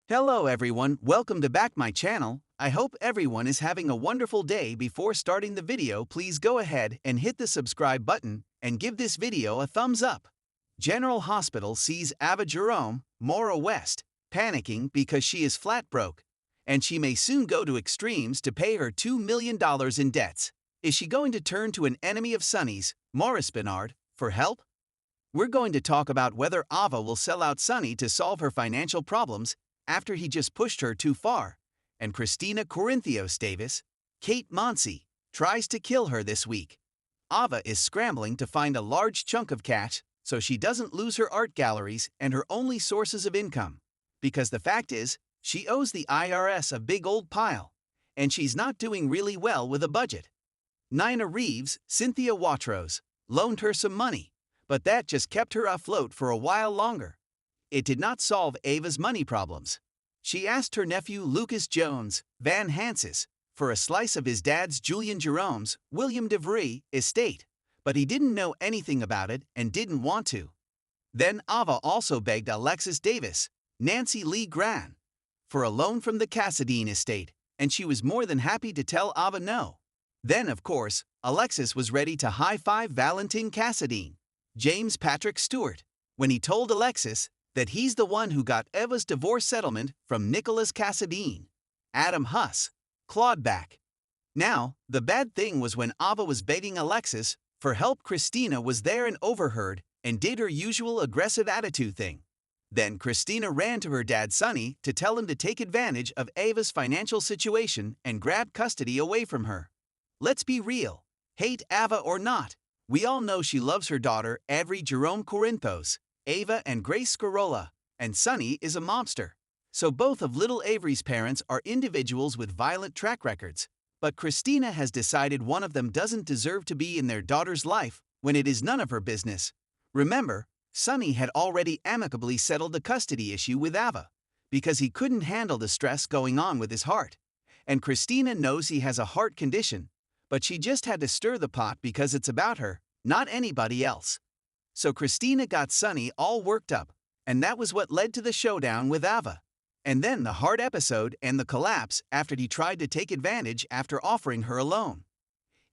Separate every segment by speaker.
Speaker 1: Hello everyone, welcome to back my channel. I hope everyone is having a wonderful day. Before starting the video, please go ahead and hit the subscribe button and give this video a thumbs up. General Hospital sees Ava Jerome, Mora West, panicking because she is flat broke, and she may soon go to extremes to pay her $2 million in debts. Is she going to turn to an enemy of Sonny's, Maurice Bernard, for help? We're going to talk about whether Ava will sell out Sonny to solve her financial problems after he just pushed her too far, and Christina Corinthios Davis, Kate Monsey, tries to kill her this week. Ava is scrambling to find a large chunk of cash so she doesn't lose her art galleries and her only sources of income, because the fact is, she owes the IRS a big old pile, and she's not doing really well with a budget. Nina Reeves, Cynthia Watros, loaned her some money, but that just kept her afloat for a while longer. It did not solve Ava's money problems. She asked her nephew Lucas Jones, Van Hansis, for a slice of his dad's Julian Jerome's, William DeVry, estate, but he didn't know anything about it and didn't want to. Then Ava also begged Alexis Davis, Nancy Lee Gran, for a loan from the Cassadine estate, and she was more than happy to tell Ava no. Then, of course, Alexis was ready to high-five Valentin Cassadine, James Patrick Stewart, when he told Alexis that he's the one who got Ava's divorce settlement from Nicholas Cassadine, Adam Huss, Claude back. Now, the bad thing was when Ava was begging Alexis for help, Christina was there and overheard and did her usual aggressive attitude thing. Then Christina ran to her dad Sonny to tell him to take advantage of Ava's financial situation and grab custody away from her. Let's be real, hate Ava or not, we all know she loves her daughter Avery Jerome Corinthos, Ava and Grace Scarola, and Sonny is a mobster. So both of little Avery's parents are individuals with violent track records. But Christina has decided one of them doesn't deserve to be in their daughter's life when it is none of her business. Remember, Sonny had already amicably settled the custody issue with Ava because he couldn't handle the stress going on with his heart. And Christina knows he has a heart condition, but she just had to stir the pot because it's about her, not anybody else. So Christina got Sonny all worked up, and that was what led to the showdown with Ava. And then the hard episode and the collapse after he tried to take advantage after offering her a loan.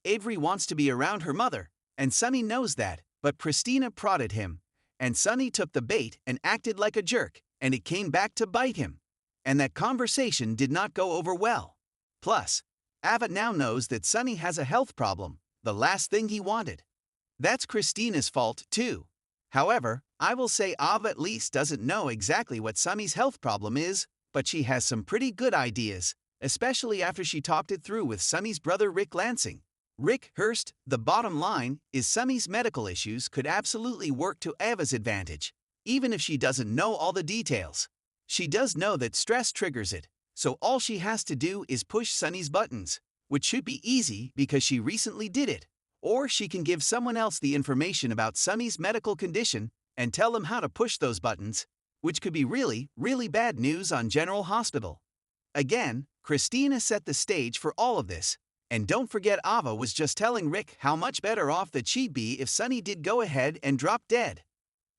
Speaker 1: Avery wants to be around her mother, and Sonny knows that, but Christina prodded him, and Sonny took the bait and acted like a jerk, and it came back to bite him. And that conversation did not go over well. Plus, Ava now knows that Sonny has a health problem, the last thing he wanted. That's Christina's fault, too. However, I will say Ava at least doesn't know exactly what Sonny's health problem is, but she has some pretty good ideas, especially after she talked it through with Sonny's brother Rick Lansing. Rick Hurst, the bottom line is Sonny's medical issues could absolutely work to Ava's advantage, even if she doesn't know all the details. She does know that stress triggers it, so all she has to do is push Sonny's buttons, which should be easy because she recently did it. Or she can give someone else the information about Sonny's medical condition and tell them how to push those buttons, which could be really, really bad news on General Hospital. Again, Christina set the stage for all of this. And don't forget, Ava was just telling Rick how much better off that she'd be if Sonny did go ahead and drop dead.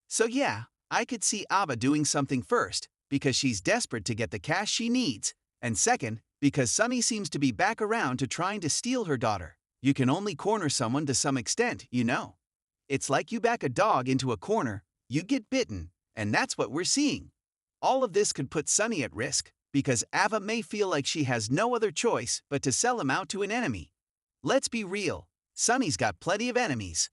Speaker 1: So yeah, I could see Ava doing something first, because she's desperate to get the cash she needs, and second, because Sonny seems to be back around to trying to steal her daughter. You can only corner someone to some extent, you know. It's like you back a dog into a corner, you get bitten, and that's what we're seeing. All of this could put Sonny at risk, because Ava may feel like she has no other choice but to sell him out to an enemy. Let's be real, Sonny's got plenty of enemies.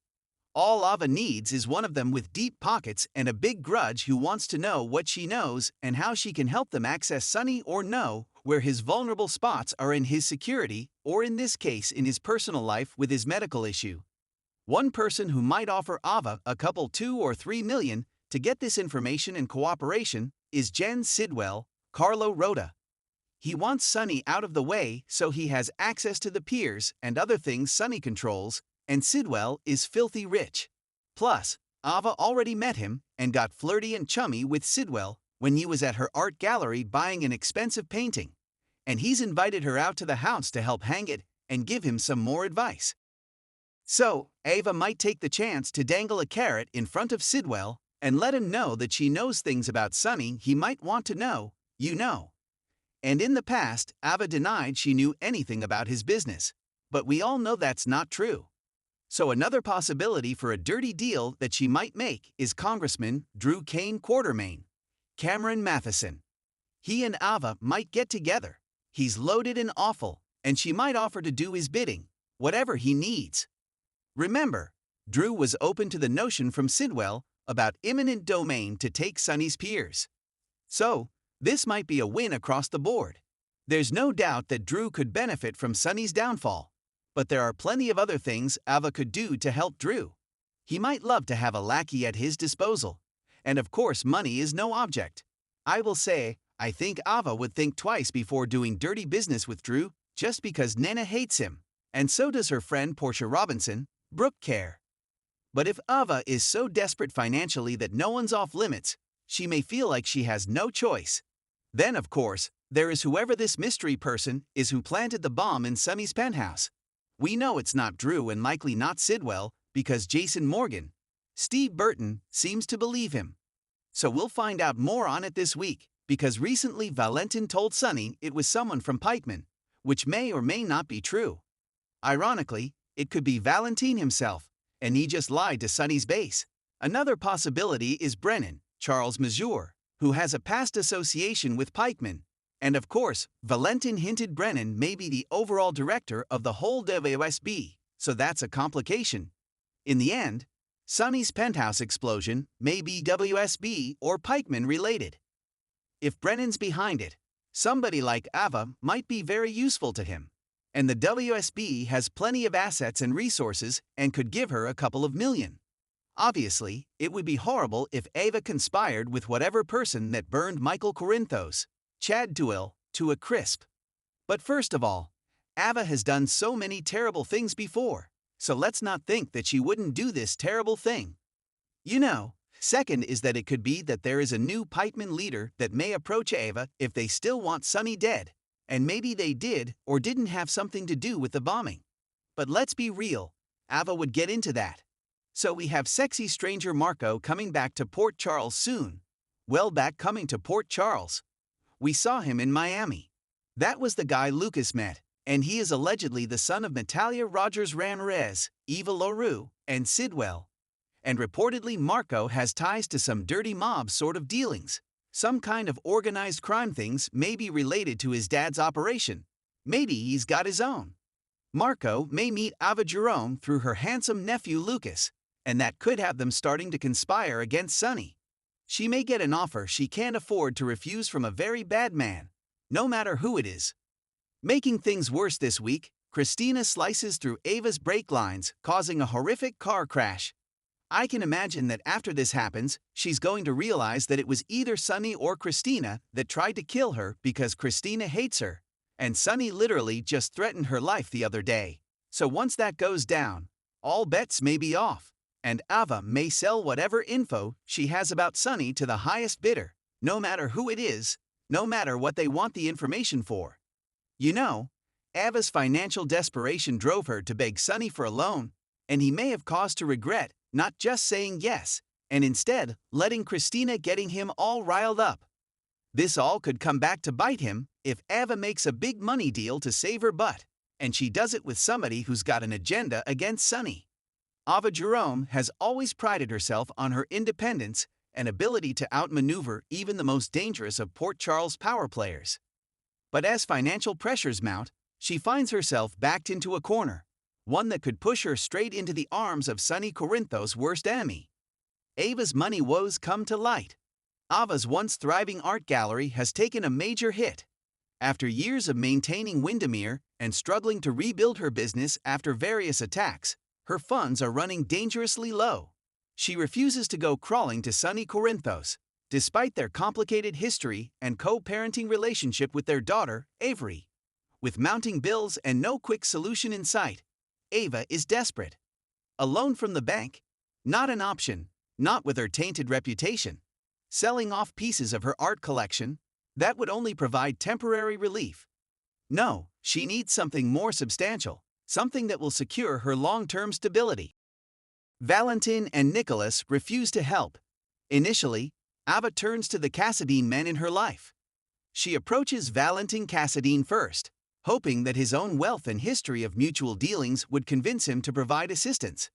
Speaker 1: All Ava needs is one of them with deep pockets and a big grudge who wants to know what she knows and how she can help them access Sonny or know where his vulnerable spots are in his security, or in this case in his personal life with his medical issue. One person who might offer Ava a couple 2 or 3 million to get this information and cooperation is Jen Sidwell, Carlo Rota. He wants Sonny out of the way so he has access to the piers and other things Sonny controls, and Sidwell is filthy rich. Plus, Ava already met him and got flirty and chummy with Sidwell when he was at her art gallery buying an expensive painting, and he's invited her out to the house to help hang it and give him some more advice. So, Ava might take the chance to dangle a carrot in front of Sidwell and let him know that she knows things about Sonny he might want to know, You know. And in the past, Ava denied she knew anything about his business. But we all know that's not true. So another possibility for a dirty deal that she might make is Congressman Drew Kane Quartermain, Cameron Matheson. He and Ava might get together. He's loaded and awful, and she might offer to do his bidding, whatever he needs. Remember, Drew was open to the notion from Sidwell about eminent domain to take Sonny's peers. So, this might be a win across the board. There's no doubt that Drew could benefit from Sonny's downfall. But there are plenty of other things Ava could do to help Drew. He might love to have a lackey at his disposal. And of course, money is no object. I will say, I think Ava would think twice before doing dirty business with Drew just because Nena hates him. And so does her friend Portia Robinson, Brooke Care. But if Ava is so desperate financially that no one's off limits, she may feel like she has no choice. Then, of course, there is whoever this mystery person is who planted the bomb in Sonny's penthouse. We know it's not Drew and likely not Sidwell because Jason Morgan, Steve Burton, seems to believe him. So we'll find out more on it this week because recently Valentin told Sonny it was someone from Pikeman, which may or may not be true. Ironically, it could be Valentin himself, and he just lied to Sonny's base. Another possibility is Brennan, Charles Mazur, who has a past association with Pikeman. And of course, Valentin hinted Brennan may be the overall director of the whole WSB, so that's a complication. In the end, Sonny's penthouse explosion may be WSB or Pikeman related. If Brennan's behind it, somebody like Ava might be very useful to him. And the WSB has plenty of assets and resources and could give her a couple of million. Obviously, it would be horrible if Ava conspired with whatever person that burned Michael Corinthos, Chad Duell, to a crisp. But first of all, Ava has done so many terrible things before, so let's not think that she wouldn't do this terrible thing. You know, second is that it could be that there is a new Pikeman leader that may approach Ava if they still want Sonny dead, and maybe they did or didn't have something to do with the bombing. But let's be real, Ava would get into that. So we have sexy stranger Marco coming back to Port Charles soon. Well, back coming to Port Charles. We saw him in Miami. That was the guy Lucas met, and he is allegedly the son of Natalia Rogers Ramirez, Eva LaRue, and Sidwell. And reportedly Marco has ties to some dirty mob sort of dealings. Some kind of organized crime things may be related to his dad's operation. Maybe he's got his own. Marco may meet Ava Jerome through her handsome nephew Lucas, and that could have them starting to conspire against Sonny. She may get an offer she can't afford to refuse from a very bad man, no matter who it is. Making things worse this week, Christina slices through Ava's brake lines, causing a horrific car crash. I can imagine that after this happens, she's going to realize that it was either Sonny or Christina that tried to kill her because Christina hates her, and Sonny literally just threatened her life the other day. So once that goes down, all bets may be off. And Ava may sell whatever info she has about Sonny to the highest bidder, no matter who it is, no matter what they want the information for. You know, Ava's financial desperation drove her to beg Sonny for a loan, and he may have cause to regret not just saying yes, and instead letting Christina getting him all riled up. This all could come back to bite him if Ava makes a big money deal to save her butt, and she does it with somebody who's got an agenda against Sonny. Ava Jerome has always prided herself on her independence and ability to outmaneuver even the most dangerous of Port Charles power players. But as financial pressures mount, she finds herself backed into a corner, one that could push her straight into the arms of Sonny Corinthos' worst enemy. Ava's money woes come to light. Ava's once thriving art gallery has taken a major hit. After years of maintaining Windermere and struggling to rebuild her business after various attacks, her funds are running dangerously low. She refuses to go crawling to Sonny Corinthos, despite their complicated history and co-parenting relationship with their daughter, Avery. With mounting bills and no quick solution in sight, Ava is desperate. A loan from the bank? Not an option, not with her tainted reputation. Selling off pieces of her art collection? That would only provide temporary relief. No, she needs something more substantial. Something that will secure her long-term stability. Valentin and Nicholas refuse to help. Initially, Ava turns to the Cassadine men in her life. She approaches Valentin Cassadine first, hoping that his own wealth and history of mutual dealings would convince him to provide assistance.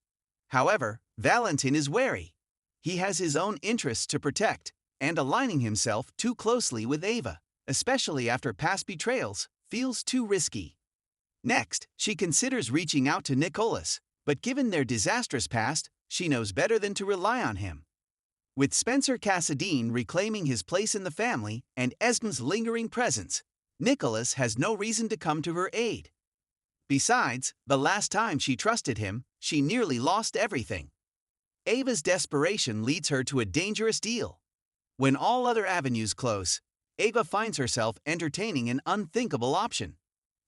Speaker 1: However, Valentin is wary. He has his own interests to protect, and aligning himself too closely with Ava, especially after past betrayals, feels too risky. Next, she considers reaching out to Nicholas, but given their disastrous past, she knows better than to rely on him. With Spencer Cassadine reclaiming his place in the family and Esm's lingering presence, Nicholas has no reason to come to her aid. Besides, the last time she trusted him, she nearly lost everything. Ava's desperation leads her to a dangerous deal. When all other avenues close, Ava finds herself entertaining an unthinkable option.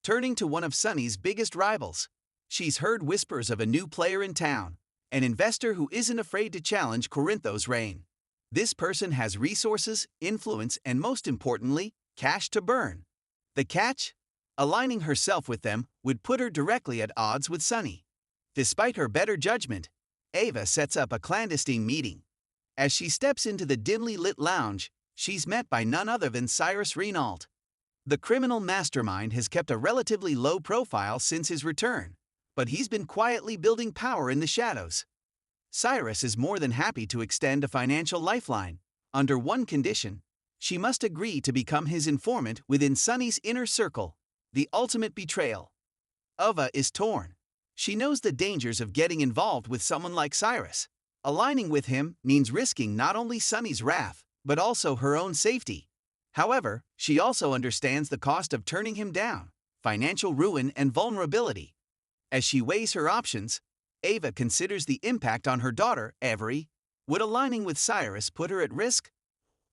Speaker 1: Turning to one of Sonny's biggest rivals, she's heard whispers of a new player in town, an investor who isn't afraid to challenge Corinthos' reign. This person has resources, influence, and most importantly, cash to burn. The catch? Aligning herself with them would put her directly at odds with Sonny. Despite her better judgment, Ava sets up a clandestine meeting. As she steps into the dimly lit lounge, she's met by none other than Cyrus Renault. The criminal mastermind has kept a relatively low profile since his return, but he's been quietly building power in the shadows. Cyrus is more than happy to extend a financial lifeline, under one condition: she must agree to become his informant within Sonny's inner circle, the ultimate betrayal. Ava is torn. She knows the dangers of getting involved with someone like Cyrus. Aligning with him means risking not only Sonny's wrath, but also her own safety. However, she also understands the cost of turning him down: financial ruin and vulnerability. As she weighs her options, Ava considers the impact on her daughter, Avery. Would aligning with Cyrus put her at risk?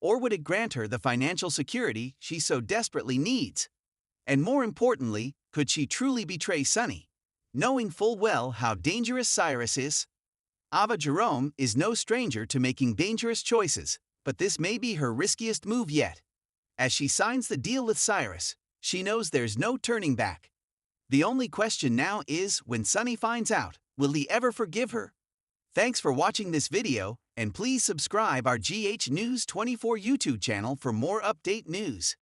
Speaker 1: Or would it grant her the financial security she so desperately needs? And more importantly, could she truly betray Sonny, knowing full well how dangerous Cyrus is? Ava Jerome is no stranger to making dangerous choices, but this may be her riskiest move yet. As she signs the deal with Cyrus, she knows there's no turning back. The only question now is, when Sonny finds out, will he ever forgive her? Thanks for watching this video, and please subscribe our GH News 24 YouTube channel for more update news.